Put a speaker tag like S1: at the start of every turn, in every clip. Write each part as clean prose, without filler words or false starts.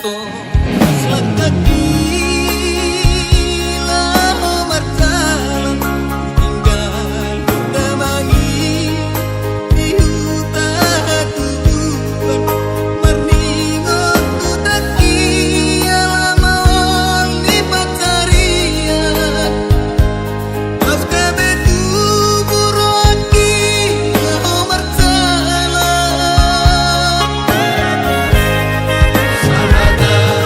S1: to selakat gila martalan tinggal temangi di hutan tujuan merningot ku taki alamon di pacarian pas kebetu buroki lo martalan sarada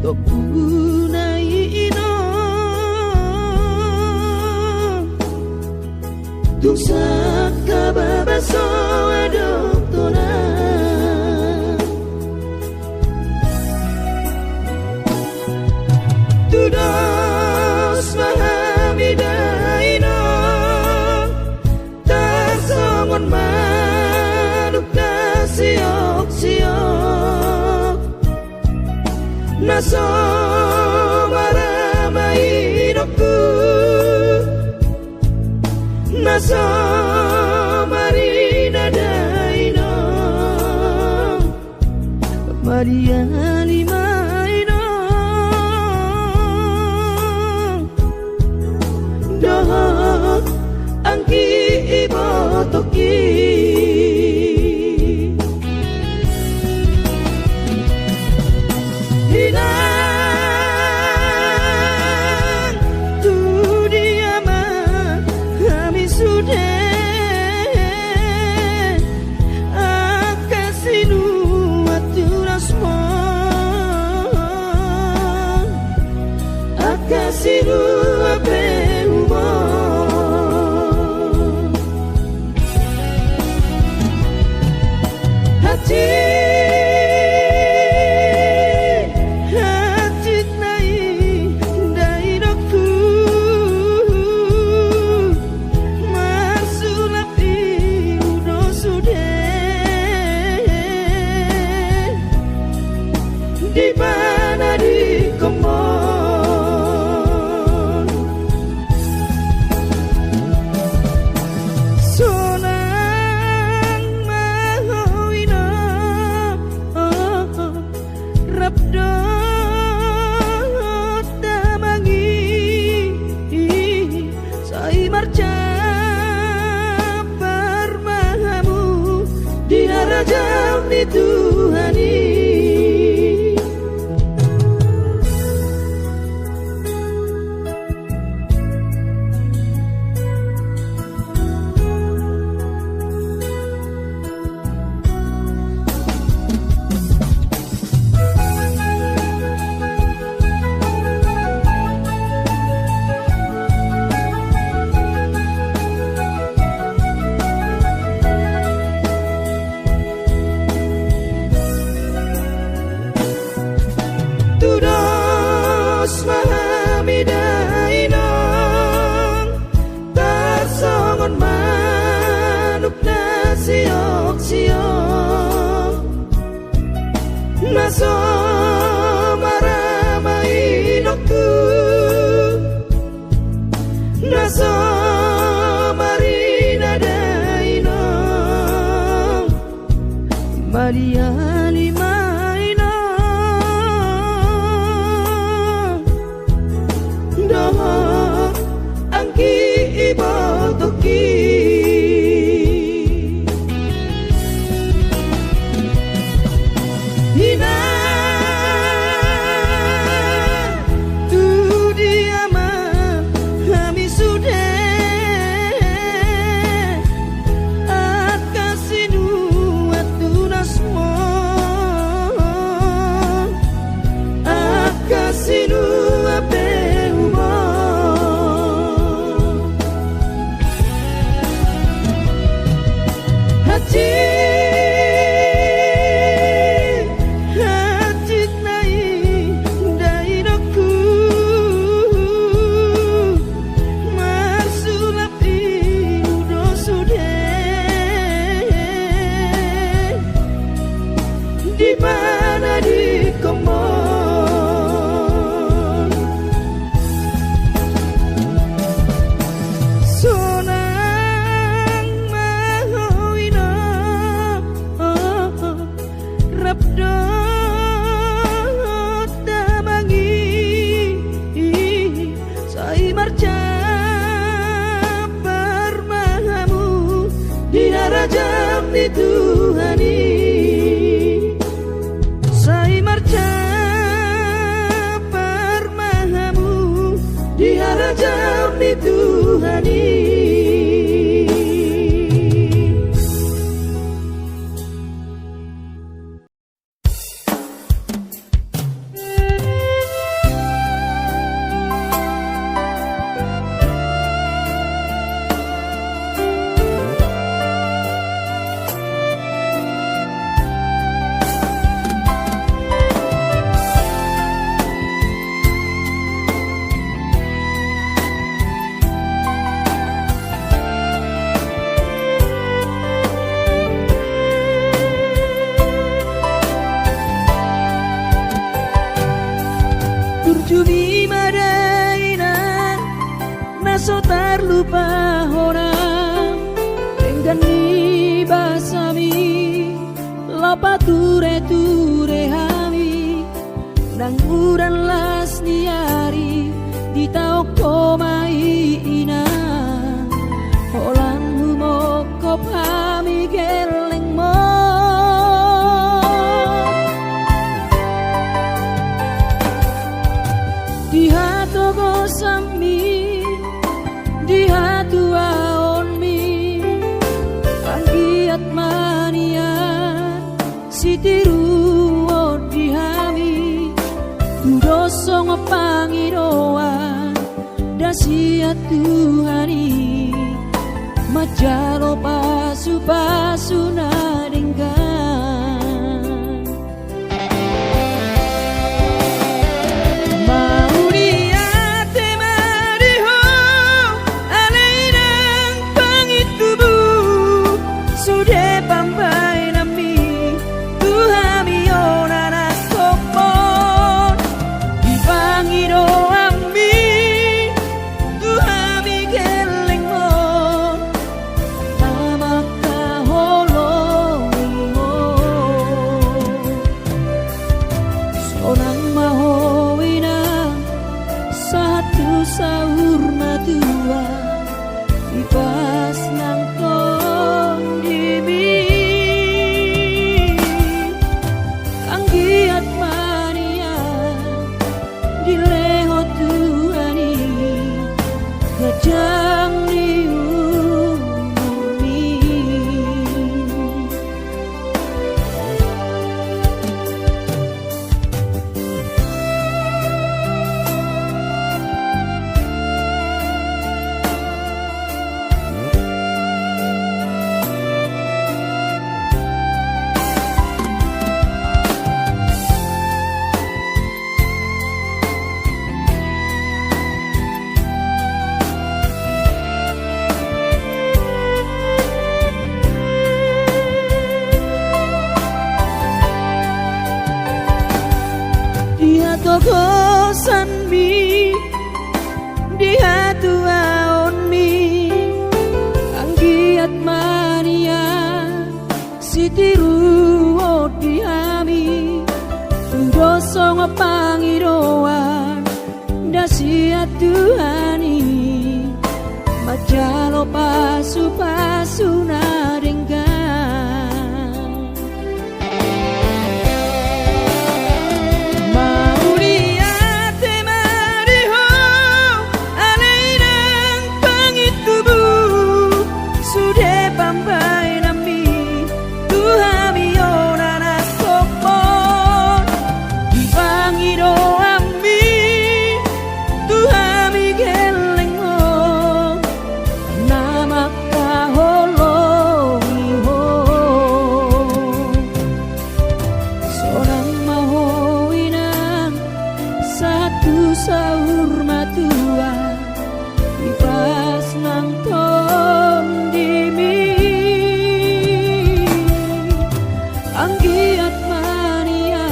S1: topunay ino Tungsak kababaso adoptona Tudos mahamidaino Tarsongon manuk na siok-siok Naso maramainokku Naso marinadaino Maria limaino Dohok angki ibotoki Hinang tu diama kami sudah akasinu aturasmo akasinu apehumo hati di mana di kemon sonang mahowina rabdo tamangi sai marca parmahamu di harajam di Tuhani Tudos mahamidaino Tarsongon manuk na siok-siok Naso maramainokku Naso marinadaino Maria limaino Dohok angki ibotoki Hinang tu diama kami sudah akasinu atunasmo akasinu apehumo hati di mana di kemon sonang mahowina rabdo tamangi sai marca parmahamu di harajam di Tuhani Sai marca parmahamu di harajam di Tuhani Cumi madaina naso terlupa orang Enggan ni basami Lapa ture hami Nang uran las niari Di tau komai ina Holang humoko pami geleng mo Di hatu gosami Di hatu aonmi Anggiat manian Sitiru odihami Dudosong pangidoan Dasia Tuhani Majalo pasu nadenggan Mau diate mariho Alainang pangitubu Sudah pampai nami Tuhami onana kopon Dipangido ami Tuhami geleng mo Namaka holongi mo Sonang mahowina Satu sahur matua Ipas nang kondimi Anggiat mania Dileho Tuhani Ngejang di umurni Dia togosan mi Dia tuaon mi Anggiat mania Sitiru odihami Dosong pangidoan Dasia Tuhani Majalo pasu nadenggan Mau diate mariho Alainang pangitubu Sudah pampai nami Tuhami onana kopon Dipangido ami Tuhami geleng mo Namaka holongi ho Sonang mahowinang Satu sahur matua Ipas nang tondimi Anggiat mania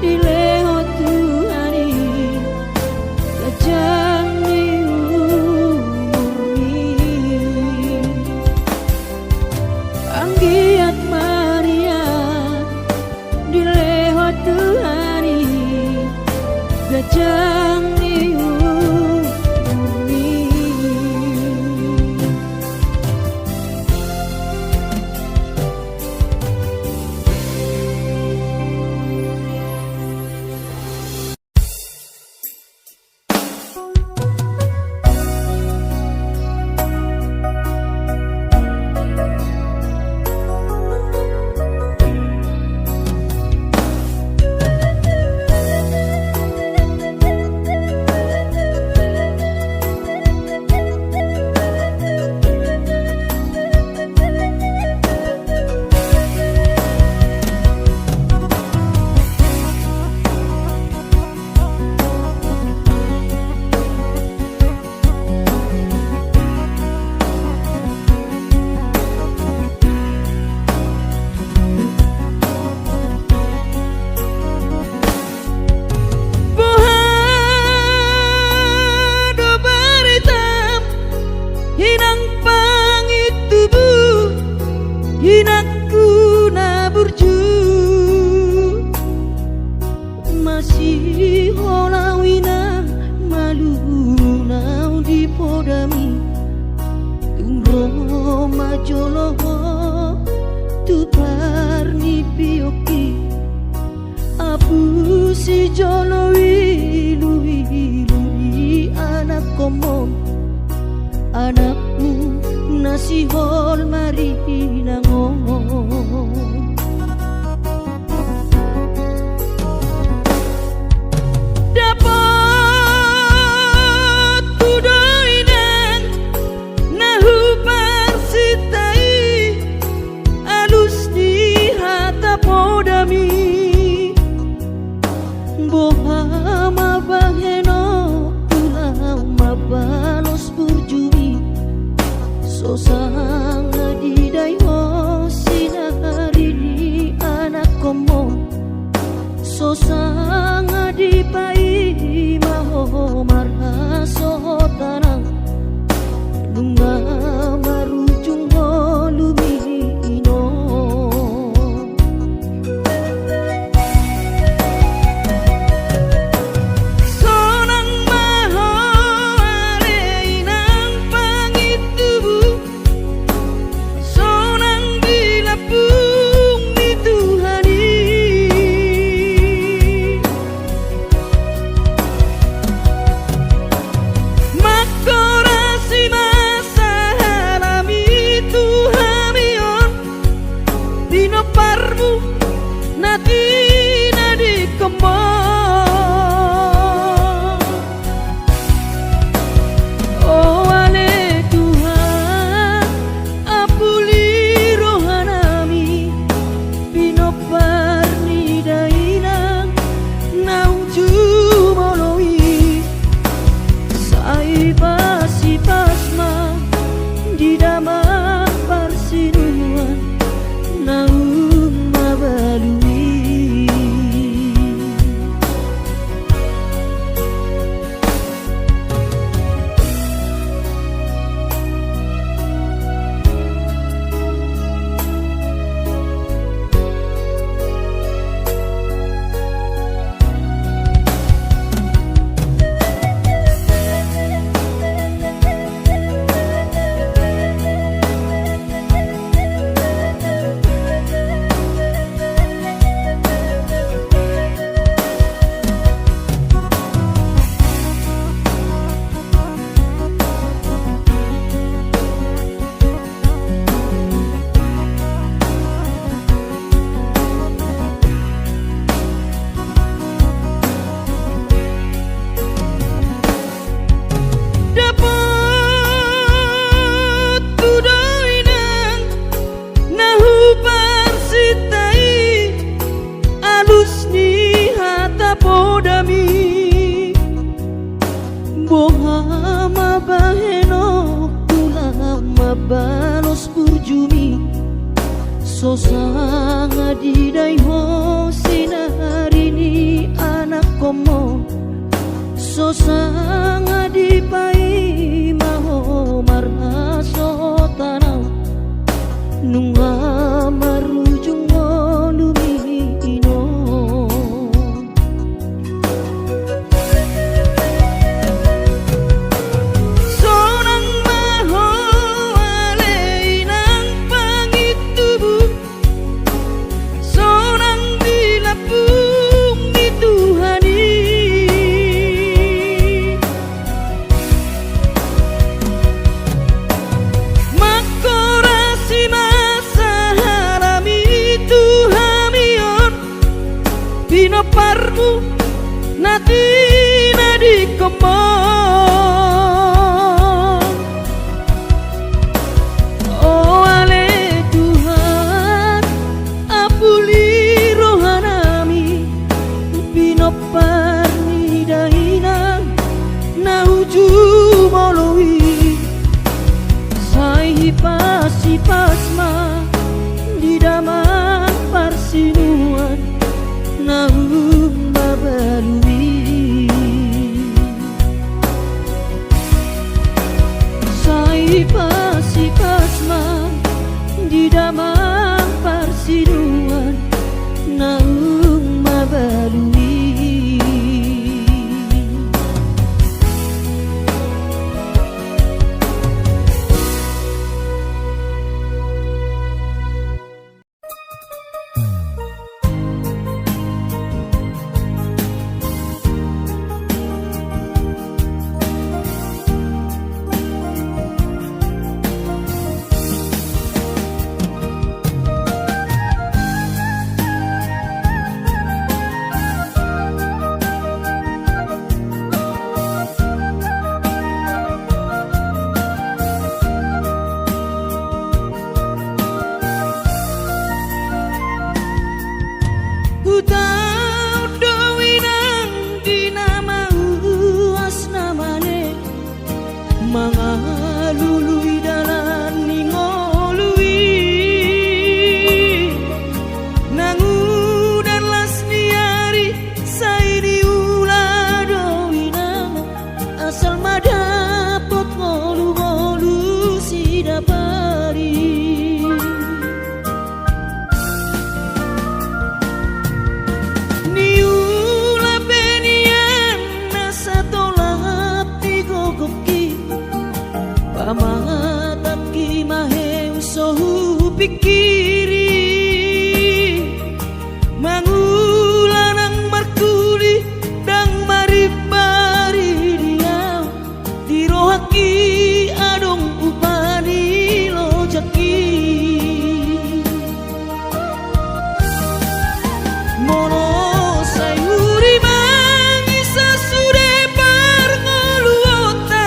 S1: Dileho Tuhani Kejang di umurni Anggiat mania Dileho Tuhani Kejang di umurni jolo tu parni pioki apu si jolo wilu anak komong anakmu nasi hol mari nangong sosang di dayo sinari di anak komo sosang di pai maho marha sotanang lunga marujung lumino sonang maho areinang pangitubu sonang dilapung di Tuhani makorasi masa halami Tuhamion dino parmu nati nadi kemong oh ale Tuhan apuli rohanami bino parni dainang nauju moloi sai pasi pasma di damang parsinuan naung mabalui bohama baheno tulama balos burjumi sosanga di daiho sinari ni anak komo sosanga di pai maho marha sotanau nunga marujung lumino sonang maho aleinang pangitubu sonang dilapung di Tuhani makorasi masa halami Tuhamion bino parmu nati nadi kemong oh ale Tuhan apuli rohanami bino parni dainang nauju moloi sai pasi pasma di damang parsinuan naung mabalui pikiri mangulanang markuli dang maribari dia dirohaki adong upani lojaki mono sayuri mangisa sude parngoluota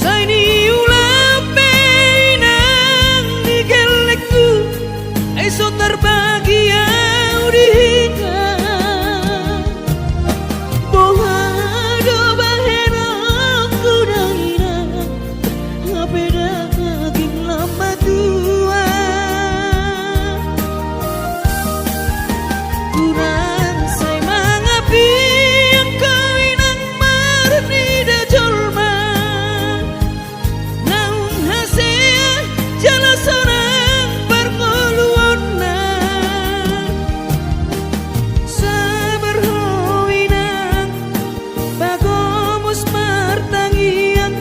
S1: saini ulape nang nigelekku eso terbahagia udika bohado bahena kudaina ngapeda kaging lama tua kurang say mangapi ang kawinang marnida jolma naung hasea jala sorang parngoluon na sabar howinang bagomos martangiang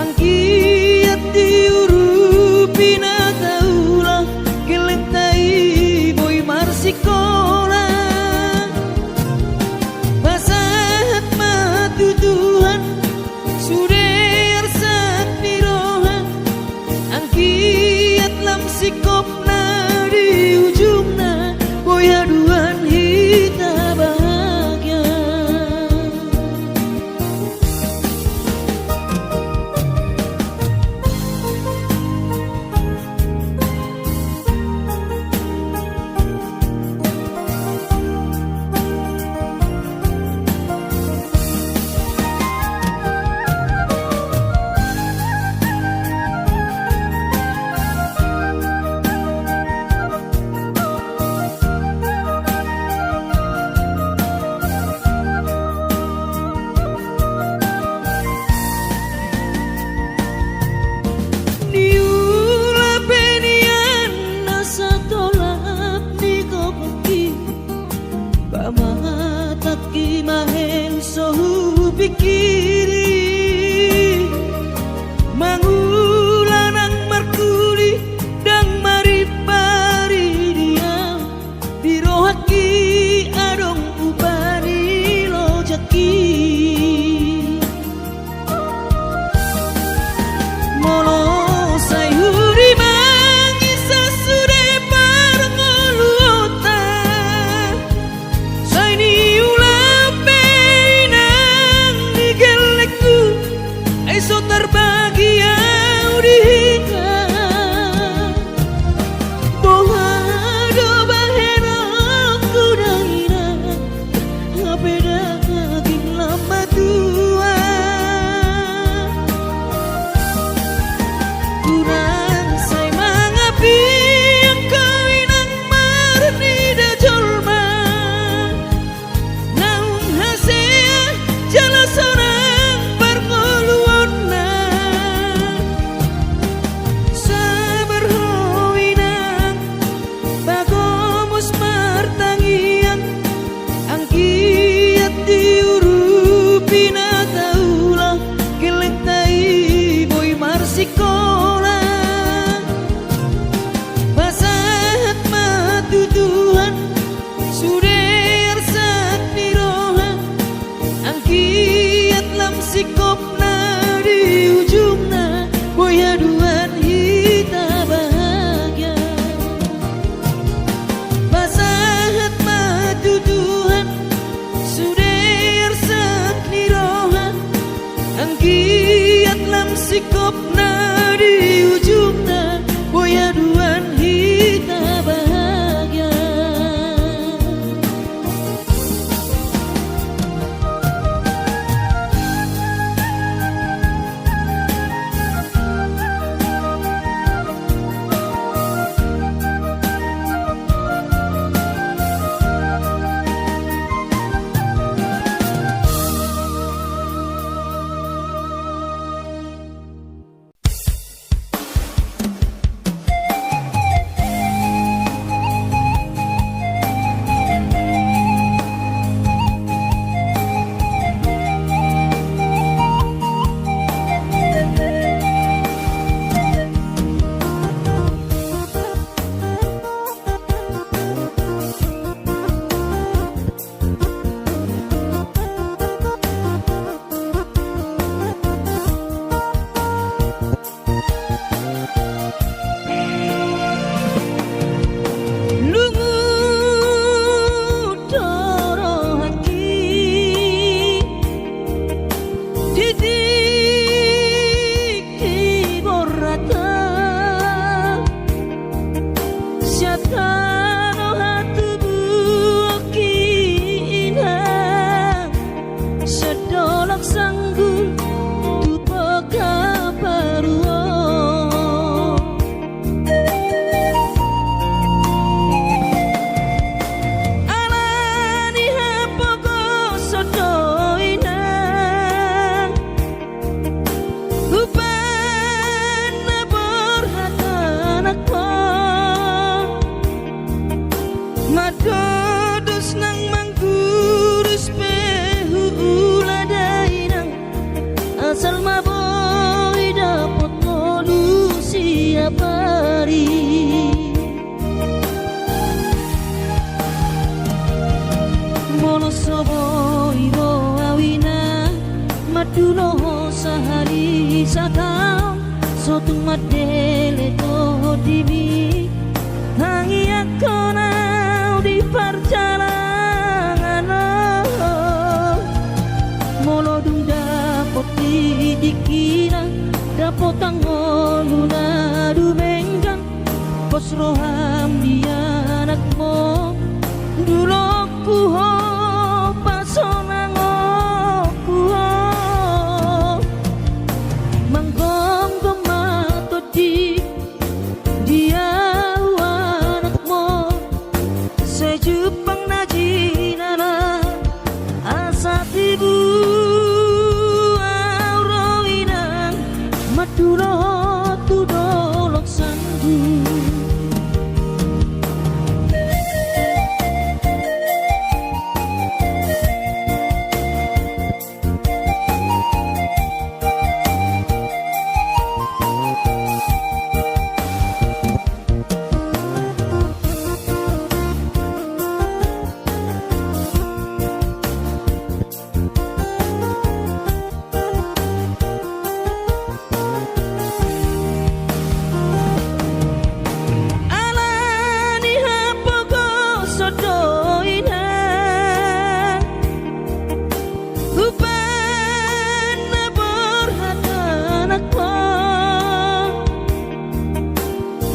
S1: ang kiat diurupi na taulah gelentai boy marsikola basahat matutuhan suder sak nirohan ang kiat lam sikop na di ujung na boy haduan hita bahagia niula penian nasa tolak ni kokoki pamatat ki maheng sohu pikiri mangulanang markuli dang maripari dia dirohaki adong upani lojaki mono sayuri mangisa sude parngoluota saini ulape nang nigelekku eso terbahagia udika bohado bahena kudaina ngapeda kaging lama tua kurang say mangapi ang kawinang marnida jolma naung hasea jala sorang parngoluon na sabar howinang bagomos martangiang ang kiat diurupi na taulah gelentai boy marsikola basahat matutuhan suder sak nirohan ang kiat lam sikop na di ujung na boy haduan hita bahagia basahat matutuhan suder sak nirohan ang kiat lam sikop na di ujung na boy haduan hita bahagia sotung madele to dimi hangi akona di perjalanan molo dung dapot dikira dapot angoluna dumenggang pos roham dia anakmu dulu ku ho pasonang ku ho manggong gemato di dia anakmu sejupang najinana asa tibu auroinang maduro tudolok sandu.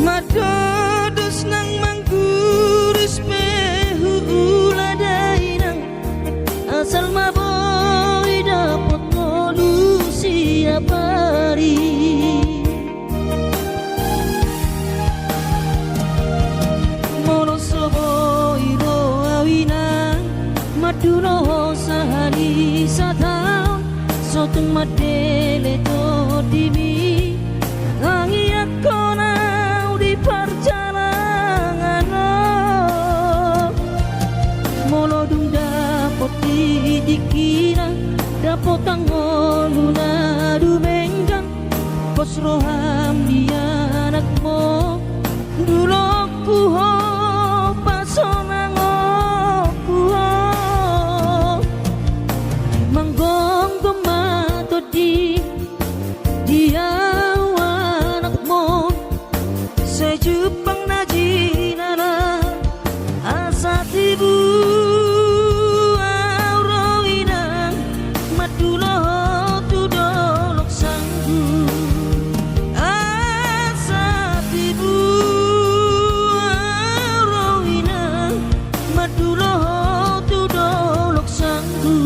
S1: Madodos nang manggurus pehu uladainang asal maboy dapot kolusi apari mono soboy ro awinang maduno sahali satau sotung madele to dimi hangi akona perjalanan molo dung dapot dikira dapot angoluna dumenggang pos roham dia anakmu dulu ku ho pasonang ku ho manggong gemato di dia sejupang najinana asa tibu auroinang madulo tudolok sanggu asa tibu auroinang madulo tudolok sanggu.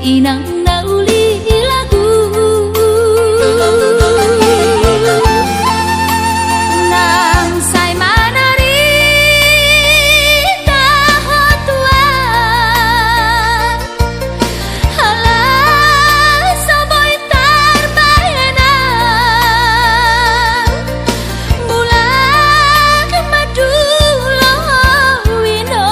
S2: Inang nauli lagu nang say manari tahatua hala saboy tarbayana bulan madulo wino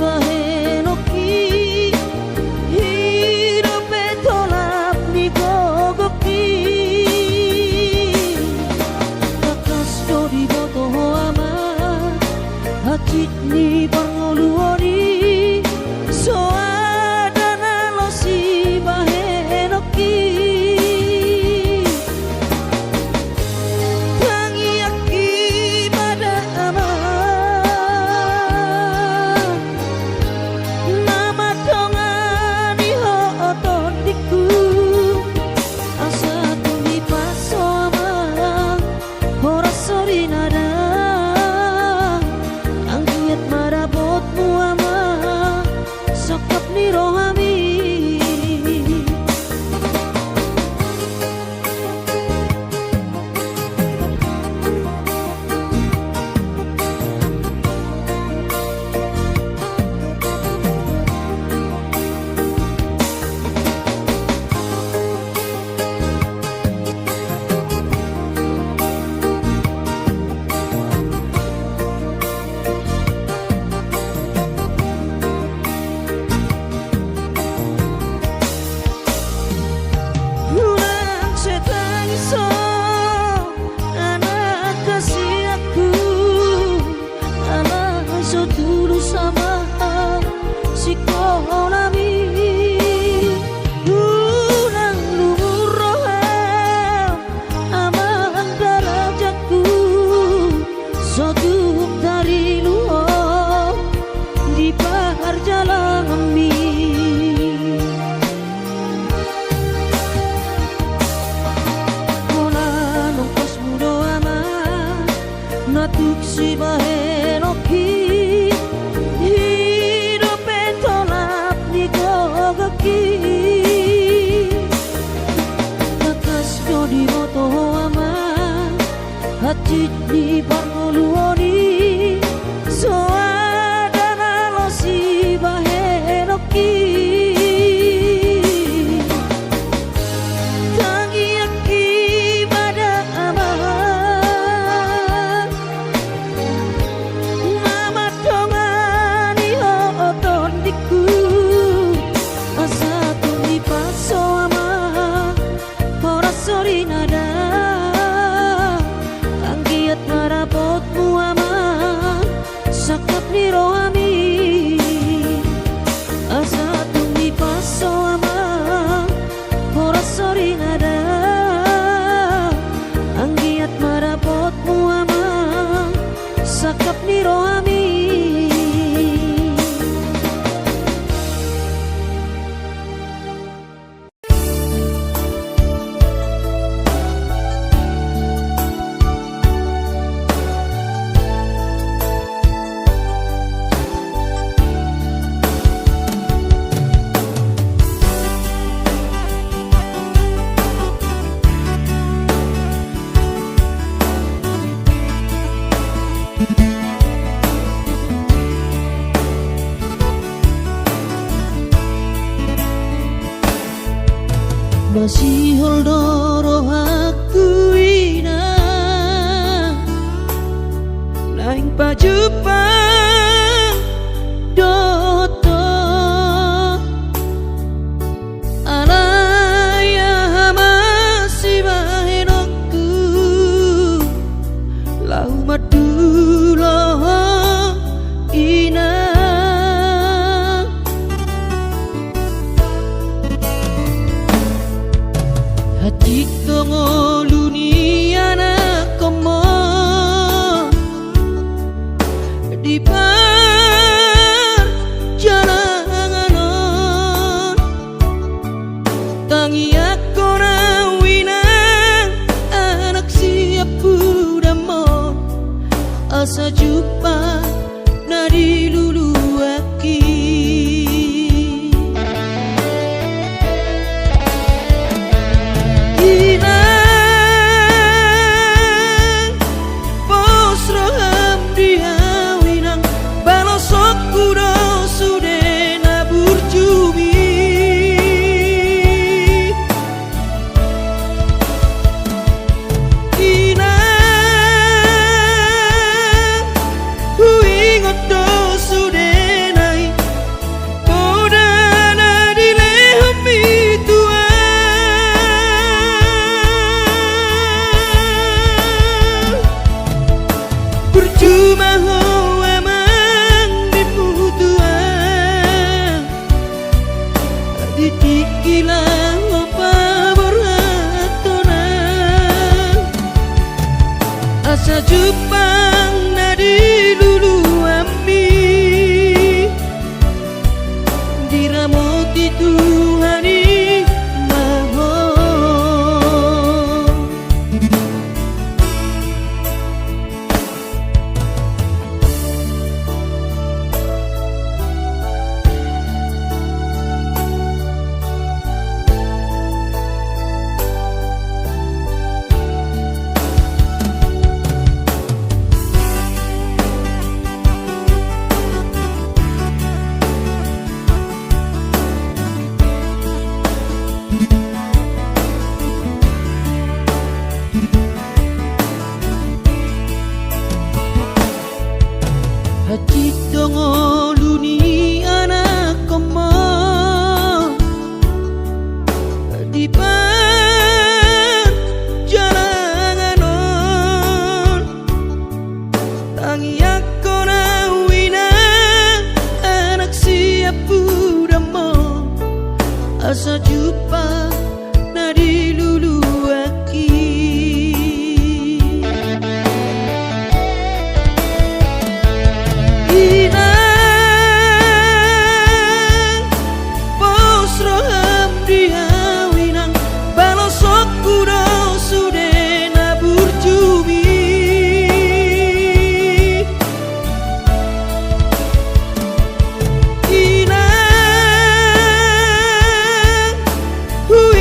S1: bahe no ki hidupe tolap ni gogoki kakas dodi boto ama hati ni bangoluoni so adana lo si bahe no ki tangi aki pada ama nama tongani ho oton diku asa tumi paso ama hora sori nada angkiat marabotmu ama sokap ni rohami Ulang setangiso anak kasih aku anak so tulus sama si kolami ulang lumur roham amang darajaku so tuk dari luho di perjalanan mi natuk si bahe no ki hidupe tolap ni gogoki kakas dodi boto ama hati ni bangoluoni so adana lo si bahe no ki tangi aki pada ama nama tongani ho oton diku asa tumi paso ama hora sori nada angkiat marabotmu ama sakap ni rohami asa tumi paso ama hora sori nada angkiat marabotmu ama sakap ni rohami masih holdoro aku ina naing pajupang doto alaya masih bahenoku lau madulo ina hati tongo luniana komo di perjalanan tangi aku nawinang anak siap budamon asa jumpa nadi lulu aki ilang paborhatona asa Jepang na diluluami diramoti Tuhani mahon hati dongo luni anak koma di pan jalanganon tangi ako na wina anak siapu damo asa jupa na diluluaki Who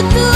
S2: tu